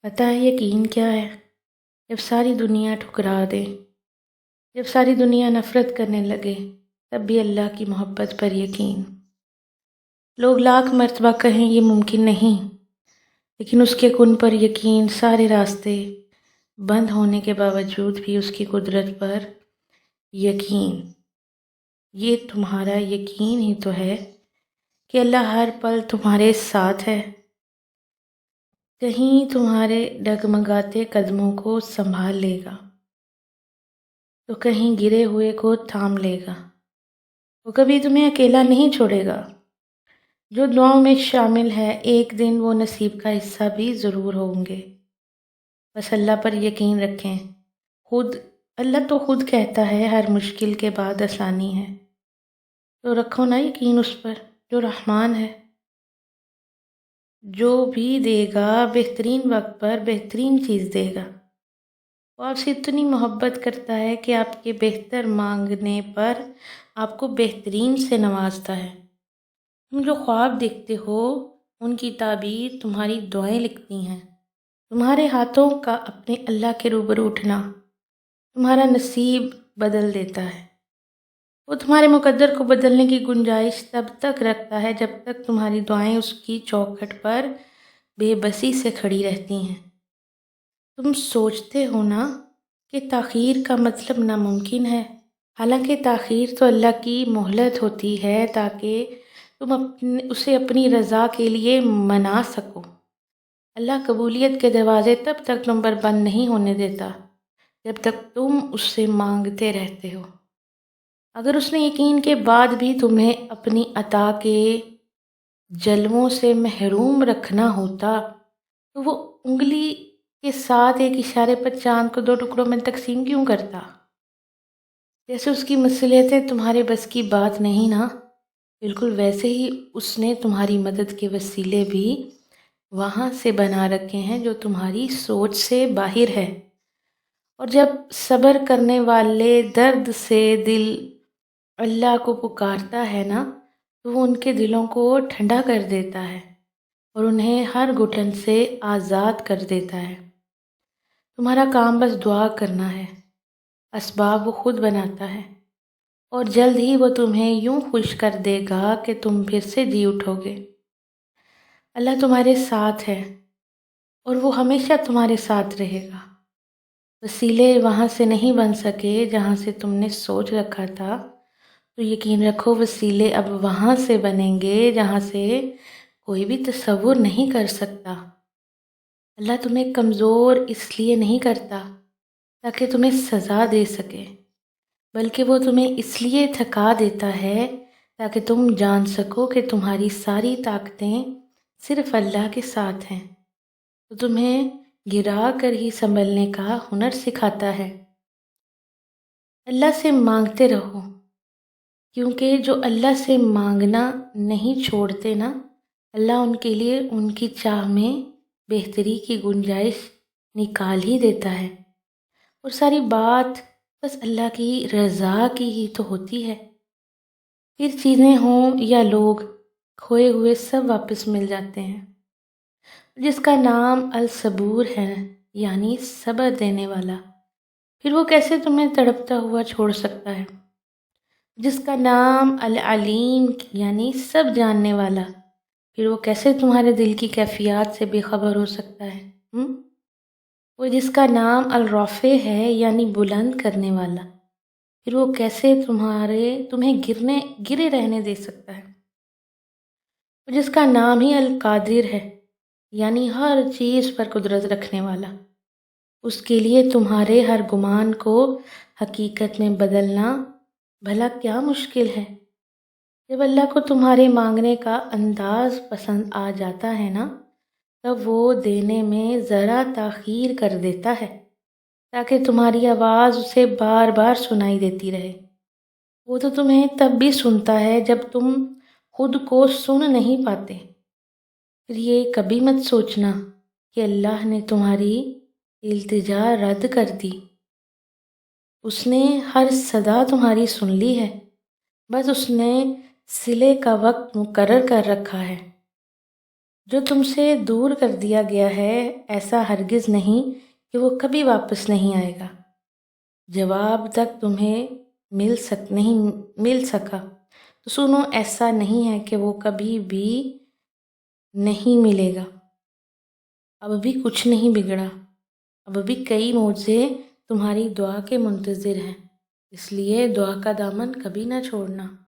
پتہ ہے یقین کیا ہے؟ جب ساری دنیا ٹھکرا دے، جب ساری دنیا نفرت کرنے لگے، تب بھی اللہ کی محبت پر یقین۔ لوگ لاکھ مرتبہ کہیں یہ ممکن نہیں، لیکن اس کے کن پر یقین، سارے راستے بند ہونے کے باوجود بھی اس کی قدرت پر یقین۔ یہ تمہارا یقین ہی تو ہے کہ اللہ ہر پل تمہارے ساتھ ہے، کہیں تمہارے ڈگمگاتے قدموں کو سنبھال لے گا تو کہیں گرے ہوئے کو تھام لے گا۔ وہ کبھی تمہیں اکیلا نہیں چھوڑے گا۔ جو دعاؤں میں شامل ہے ایک دن وہ نصیب کا حصہ بھی ضرور ہوں گے۔ بس اللہ پر یقین رکھیں۔ اللہ تو خود کہتا ہے ہر مشکل کے بعد آسانی ہے، تو رکھو نا یقین اس پر جو رحمان ہے، جو بھی دے گا بہترین وقت پر بہترین چیز دے گا۔ وہ آپ سے اتنی محبت کرتا ہے کہ آپ کے بہتر مانگنے پر آپ کو بہترین سے نوازتا ہے۔ تم جو خواب دیکھتے ہو ان کی تعبیر تمہاری دعائیں لکھتی ہیں۔ تمہارے ہاتھوں کا اپنے اللہ کے روبرو اٹھنا تمہارا نصیب بدل دیتا ہے۔ وہ تمہارے مقدر کو بدلنے کی گنجائش تب تک رکھتا ہے جب تک تمہاری دعائیں اس کی چوکھٹ پر بے بسی سے کھڑی رہتی ہیں۔ تم سوچتے ہو نا کہ تاخیر کا مطلب ناممکن ہے، حالانکہ تاخیر تو اللہ کی مہلت ہوتی ہے تاکہ تم اسے اپنی رضا کے لیے منا سکو۔ اللہ قبولیت کے دروازے تب تک تم پر بند نہیں ہونے دیتا جب تک تم اس سے مانگتے رہتے ہو۔ اگر اس نے یقین کے بعد بھی تمہیں اپنی عطا کے جلووں سے محروم رکھنا ہوتا تو وہ انگلی کے ساتھ ایک اشارے پر چاند کو 2 ٹکڑوں میں تقسیم کیوں کرتا؟ جیسے اس کی مصلحتیں تمہارے بس کی بات نہیں نا، بالکل ویسے ہی اس نے تمہاری مدد کے وسیلے بھی وہاں سے بنا رکھے ہیں جو تمہاری سوچ سے باہر ہے۔ اور جب صبر کرنے والے درد سے دل اللہ کو پکارتا ہے نا تو وہ ان کے دلوں کو ٹھنڈا کر دیتا ہے اور انہیں ہر گھٹن سے آزاد کر دیتا ہے۔ تمہارا کام بس دعا کرنا ہے، اسباب وہ خود بناتا ہے، اور جلد ہی وہ تمہیں یوں خوش کر دے گا کہ تم پھر سے جی اٹھو گے۔ اللہ تمہارے ساتھ ہے اور وہ ہمیشہ تمہارے ساتھ رہے گا۔ وسیلے وہاں سے نہیں بن سکے جہاں سے تم نے سوچ رکھا تھا، تو یقین رکھو وسیلے اب وہاں سے بنیں گے جہاں سے کوئی بھی تصور نہیں کر سکتا۔ اللہ تمہیں کمزور اس لیے نہیں کرتا تاکہ تمہیں سزا دے سکے، بلکہ وہ تمہیں اس لیے تھکا دیتا ہے تاکہ تم جان سکو کہ تمہاری ساری طاقتیں صرف اللہ کے ساتھ ہیں۔ تو تمہیں گرا کر ہی سنبھلنے کا ہنر سکھاتا ہے۔ اللہ سے مانگتے رہو، کیونکہ جو اللہ سے مانگنا نہیں چھوڑتے نا، اللہ ان کے لیے ان کی چاہ میں بہتری کی گنجائش نکال ہی دیتا ہے۔ اور ساری بات بس اللہ کی رضا کی ہی تو ہوتی ہے۔ پھر چیزیں ہوں یا لوگ، کھوئے ہوئے سب واپس مل جاتے ہیں۔ جس کا نام الصبور ہے یعنی صبر دینے والا، پھر وہ کیسے تمہیں تڑپتا ہوا چھوڑ سکتا ہے؟ جس کا نام العلیم یعنی سب جاننے والا، پھر وہ کیسے تمہارے دل کی کیفیات سے بے خبر ہو سکتا ہے؟ وہ جس کا نام الرافع ہے یعنی بلند کرنے والا، پھر وہ کیسے تمہیں گرے رہنے دے سکتا ہے؟ وہ جس کا نام ہی القادر ہے یعنی ہر چیز پر قدرت رکھنے والا، اس کے لیے تمہارے ہر گمان کو حقیقت میں بدلنا بھلا کیا مشکل ہے؟ جب اللہ کو تمہارے مانگنے کا انداز پسند آ جاتا ہے نا، تب وہ دینے میں ذرا تاخیر کر دیتا ہے تاکہ تمہاری آواز اسے بار بار سنائی دیتی رہے۔ وہ تو تمہیں تب بھی سنتا ہے جب تم خود کو سن نہیں پاتے۔ پھر یہ کبھی مت سوچنا کہ اللہ نے تمہاری التجا رد کر دی۔ اس نے ہر صدا تمہاری سن لی ہے، بس اس نے صلے کا وقت مقرر کر رکھا ہے۔ جو تم سے دور کر دیا گیا ہے ایسا ہرگز نہیں کہ وہ کبھی واپس نہیں آئے گا۔ جواب تک تمہیں نہیں مل سکا تو سنو، ایسا نہیں ہے کہ وہ کبھی بھی نہیں ملے گا۔ اب بھی کچھ نہیں بگڑا، اب بھی کئی معجزے تمہاری دعا کے منتظر ہیں، اس لیے دعا کا دامن کبھی نہ چھوڑنا۔